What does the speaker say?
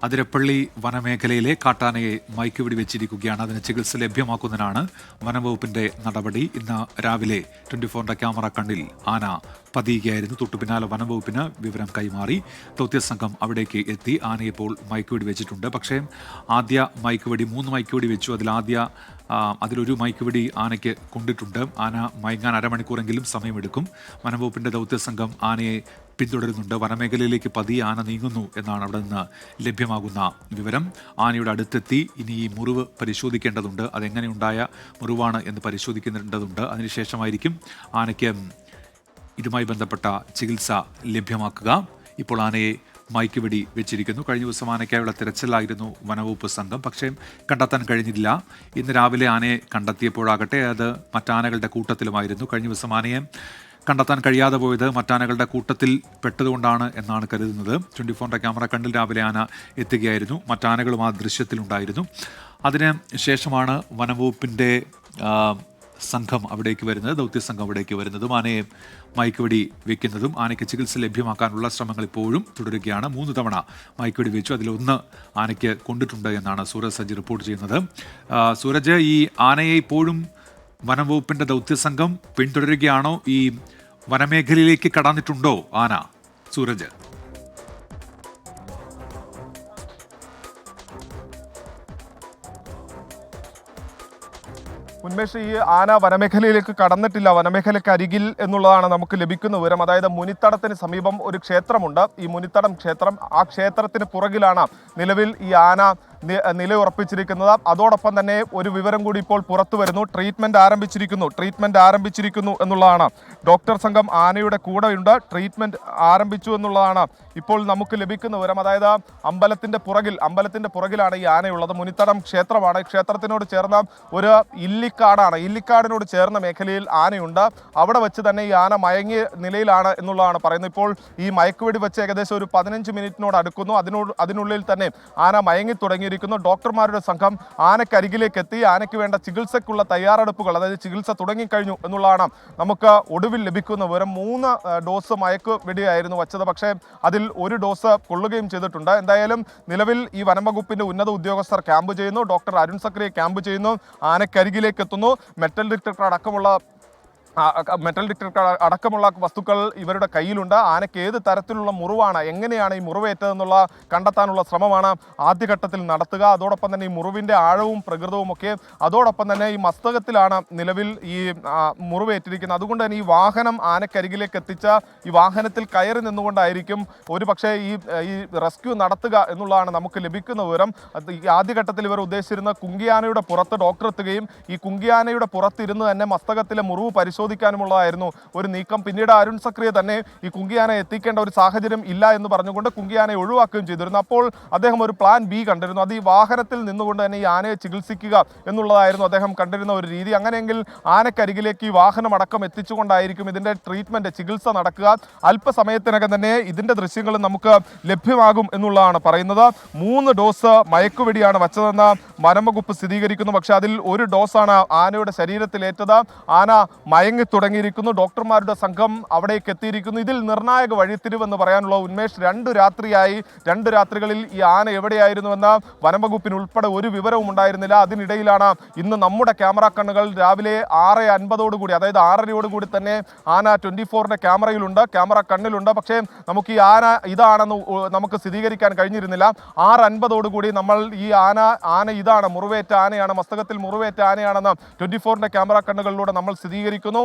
അതിരപ്പള്ളി വനമേഖലയിലെ കാട്ടാനയെ മയക്കുവെടി വെച്ചിരിക്കുകയാണ്. അതിന് ചികിത്സ ലഭ്യമാക്കുന്നതിനാണ് വനംവകുപ്പിന്റെ നടപടി. ഇന്ന് രാവിലെ 24ന്റെ ക്യാമറ കണ്ണിൽ ആന പതിയുകയായിരുന്നു. തൊട്ടുപിന്നാലെ വനംവകുപ്പിന് വിവരം കൈമാറി. ദൗത്യസംഘം അവിടേക്ക് എത്തി. ആനയെ ഇപ്പോൾ മയക്കുവെടി വെച്ചിട്ടുണ്ട്. പക്ഷേ ആദ്യ മയക്കുവെടി 3 മയക്കുവെടി വെച്ചു. അതിലൊരു മയക്കുവെടി ആനയ്ക്ക് കൊണ്ടിട്ടുണ്ട്. ആന മയങ്ങാൻ അരമണിക്കൂറെങ്കിലും സമയമെടുക്കും. വനംവകുപ്പിന്റെ ദൗത്യസംഘം ആനയെ പിന്തുടരുന്നുണ്ട്. വനമേഖലയിലേക്ക് പതിയെ ആന നീങ്ങുന്നു എന്നാണ് അവിടെ നിന്ന് ലഭ്യമാകുന്ന വിവരം. ആനയുടെ അടുത്തെത്തി. ഇനി ഈ മുറിവ് പരിശോധിക്കേണ്ടതുണ്ട്. അതെങ്ങനെയുണ്ടായ മുറിവാണ് എന്ന് പരിശോധിക്കേണ്ടതുണ്ട്. അതിനുശേഷമായിരിക്കും ആനയ്ക്ക് ഇതുമായി ബന്ധപ്പെട്ട ചികിത്സ ലഭ്യമാക്കുക. ഇപ്പോൾ ആനയെ മയക്കുവെടി വെച്ചിരിക്കുന്നു. കഴിഞ്ഞ ദിവസം ആനയ്ക്കായുള്ള തിരച്ചിലായിരുന്നു വനവകുപ്പ് സംഘം. പക്ഷേ കണ്ടെത്താൻ കഴിഞ്ഞില്ല. ഇന്ന് രാവിലെ ആനയെ കണ്ടെത്തിയപ്പോഴാകട്ടെ അത് മറ്റാനകളുടെ കൂട്ടത്തിലുമായിരുന്നു. കഴിഞ്ഞ ദിവസം ആനയെ കണ്ടെത്താൻ കഴിയാതെ പോയത് മറ്റാനകളുടെ കൂട്ടത്തിൽ പെട്ടതുകൊണ്ടാണ് എന്നാണ് കരുതുന്നത്. 24ന്റെ ക്യാമറ കണ്ണിൽ രാവിലെ ആന എത്തുകയായിരുന്നു. മറ്റാനകളും ആ ദൃശ്യത്തിലുണ്ടായിരുന്നു. അതിന് ശേഷമാണ് വനംവകുപ്പിൻ്റെ സംഘം അവിടേക്ക് വരുന്നത്, ദൗത്യസംഘം അവിടേക്ക് വരുന്നതും ആനയെ മയക്കുവെടി വെക്കുന്നതും. ആനയ്ക്ക് ചികിത്സ ലഭ്യമാക്കാനുള്ള ശ്രമങ്ങൾ ഇപ്പോഴും തുടരുകയാണ്. 3 തവണ മയക്കുവെടി വെച്ചു. അതിലൊന്ന് ആനയ്ക്ക് കൊണ്ടിട്ടുണ്ട് എന്നാണ് സൂരജ് സജ്ജി റിപ്പോർട്ട് ചെയ്യുന്നത്. സൂരജ്, ഈ ആനയെ ഇപ്പോഴും വനംവകുപ്പിന്റെ ദൗത്യസംഘം പിന്തുടരുകയാണോ? ഈ വനമേഖലയിലേക്ക് കടന്നിട്ടുണ്ടോ ആന? സൂരജ്. ഉന്മേഷ്, ഈ ആന വനമേഖലയിലേക്ക് കടന്നിട്ടില്ല. വനമേഖലയ്ക്ക് അരികിൽ എന്നുള്ളതാണ് നമുക്ക് ലഭിക്കുന്ന വിവരം. അതായത് മുനിത്തടത്തിന് സമീപം ഒരു ക്ഷേത്രമുണ്ട്. ഈ മുനിത്തടം ക്ഷേത്രം, ആ ക്ഷേത്രത്തിന് പുറകിലാണ് നിലവിൽ ഈ ആന നിലയുറപ്പിച്ചിരിക്കുന്നത്. അതോടൊപ്പം തന്നെ ഒരു വിവരം കൂടി ഇപ്പോൾ പുറത്തു വരുന്നു. ട്രീറ്റ്മെന്റ് ആരംഭിച്ചിരിക്കുന്നു എന്നുള്ളതാണ്. ഡോക്ടർ സംഘം ആനയുടെ കൂടെയുണ്ട്. ട്രീറ്റ്മെന്റ് ആരംഭിച്ചു എന്നുള്ളതാണ് ഇപ്പോൾ നമുക്ക് ലഭിക്കുന്ന വിവരം. അതായത് അമ്പലത്തിന്റെ പുറകിലാണ് ഈ ആനയുള്ളത്. മുനിത്തടം ക്ഷേത്രമാണ്. ക്ഷേത്രത്തിനോട് ചേർന്ന ഒരു ഇല്ലിക്കാടിനോട് ചേർന്ന മേഖലയിൽ ആനയുണ്ട്. അവിടെ വെച്ച് തന്നെ ഈ ആന മയങ്ങിയ നിലയിലാണ് എന്നുള്ളതാണ് പറയുന്നത്. ഇപ്പോൾ ഈ മയക്കുവെടി വെച്ച് ഏകദേശം ഒരു 15 മിനിറ്റിനോട് അടുക്കുന്നു. അതിനുള്ളിൽ തന്നെ ആന മയങ്ങി തുടങ്ങിയിരിക്കുന്നു. ഡോക്ടർമാരുടെ സംഘം ആനക്കരികിലേക്ക് എത്തി. ആനയ്ക്ക് വേണ്ട ചികിത്സയ്ക്കുള്ള തയ്യാറെടുപ്പുകൾ, അതായത് ചികിത്സ തുടങ്ങിക്കഴിഞ്ഞു എന്നുള്ളതാണ് നമുക്ക് ഒടുവിൽ ലഭിക്കുന്ന വിവരം. 3 ഡോസ് മയക്കുവെടിയായിരുന്നു വച്ചത്. പക്ഷേ അതിൽ 1 ഡോസ് കൊള്ളുകയും ചെയ്തിട്ടുണ്ട്. എന്തായാലും നിലവിൽ ഈ വനംവകുപ്പിന്റെ ഉന്നത ഉദ്യോഗസ്ഥർ ക്യാമ്പ് ചെയ്യുന്നു. ഡോക്ടർ അരുൺ സക്രിയ ക്യാമ്പ് ചെയ്യുന്നു. ആനക്കരികിലേക്ക് എത്തുന്നു. മെറ്റൽ ഡിറ്റക്ടർ അടക്കമുള്ള വസ്തുക്കൾ ഇവരുടെ കയ്യിലുണ്ട്. ആനയ്ക്ക് ഏത് തരത്തിലുള്ള മുറിവാണ്, എങ്ങനെയാണ് ഈ മുറിവേറ്റതെന്നുള്ള കണ്ടെത്താനുള്ള ശ്രമമാണ് ആദ്യഘട്ടത്തിൽ നടത്തുക. അതോടൊപ്പം തന്നെ ഈ മുറിവിൻ്റെ ആഴവും പ്രകൃതവും ഒക്കെ, അതോടൊപ്പം തന്നെ ഈ മസ്തകത്തിലാണ് നിലവിൽ ഈ മുറിവേറ്റിരിക്കുന്നത്. അതുകൊണ്ട് തന്നെ ഈ വാഹനം ആനക്കരികിലേക്ക് എത്തിച്ച ഈ വാഹനത്തിൽ കയറി നിന്നുകൊണ്ടായിരിക്കും ഒരു പക്ഷേ ഈ റെസ്ക്യൂ നടത്തുക എന്നുള്ളതാണ് നമുക്ക് ലഭിക്കുന്ന വിവരം. ഈ ആദ്യഘട്ടത്തിൽ ഇവർ ഉദ്ദേശിച്ചിരുന്ന കുങ്കിയാനയുടെ പുറത്ത് ഡോക്ടർ എത്തുകയും ഈ കുങ്കിയാനയുടെ പുറത്തിരുന്ന് തന്നെ മസ്തകത്തിലെ മുറിവ് പരിശോധിക്കാനുള്ളതായിരുന്നു ഒരു നീക്കം. പിന്നീട് അരുൺ സക്രിയ തന്നെ ഈ കുങ്കിയാനെ എത്തിക്കേണ്ട ഒരു സാഹചര്യം ഇല്ല എന്ന് പറഞ്ഞുകൊണ്ട് കുങ്കിയാനെ ഒഴിവാക്കുകയും ചെയ്തിരുന്നു. അപ്പോൾ അദ്ദേഹം ഒരു പ്ലാൻ ബി കണ്ടിരുന്നു. അത് ഈ വാഹനത്തിൽ നിന്നുകൊണ്ട് തന്നെ ഈ ആനയെ ചികിത്സിക്കുക എന്നുള്ളതായിരുന്നു അദ്ദേഹം കണ്ടിരുന്ന ഒരു രീതി. അങ്ങനെയെങ്കിൽ ആനക്കരികിലേക്ക് ഈ വാഹനം അടക്കം എത്തിച്ചുകൊണ്ടായിരിക്കും ഇതിൻ്റെ ട്രീറ്റ്മെൻറ്റ്, ചികിത്സ നടക്കുക. അല്പസമയത്തിനകം തന്നെ ഇതിൻ്റെ ദൃശ്യങ്ങൾ നമുക്ക് ലഭ്യമാകും എന്നുള്ളതാണ് പറയുന്നത്. 3 ഡോസ് മയക്കുവെടിയാണ് വച്ചതെന്ന് വനംവകുപ്പ് സ്ഥിരീകരിക്കുന്നു. പക്ഷേ അതിൽ 1 ഡോസാണ് ആനയുടെ ശരീരത്തിലേറ്റത്. ആന മയങ്ങി തുടങ്ങിയിരിക്കുന്നു. ഡോക്ടർമാരുടെ സംഘം അവിടേക്ക് എത്തിയിരിക്കുന്നു. ഇതിൽ നിർണായക വഴിത്തിരിവെന്ന് പറയാനുള്ള ഉന്മേഷ്, 2 രാത്രികളിൽ ഈ ആന എവിടെയായിരുന്നുവെന്ന് വനംവകുപ്പിന് ഉൾപ്പെടെ ഒരു വിവരവും ഉണ്ടായിരുന്നില്ല. അതിനിടയിലാണ് ഇന്ന് നമ്മുടെ ക്യാമറ കണ്ണുകൾ രാവിലെ 6:50 അതായത് 6:30 തന്നെ ആന 24ന്റെ ക്യാമറ കണ്ണിലുണ്ട്. പക്ഷേ നമുക്ക് ഈ ആന ഇതാണെന്ന് നമുക്ക് സ്ഥിരീകരിക്കാൻ കഴിഞ്ഞിരുന്നില്ല. 6:50 നമ്മൾ ഈ ആന ഇതാണ്, മുറിവേറ്റ ആനയാണ്, മസ്തകത്തിൽ മുറിവേറ്റ ആനയാണെന്ന് 24ന്റെ ക്യാമറ കണ്ണുകളിലൂടെ നമ്മൾ സ്ഥിരീകരിക്കുന്നു.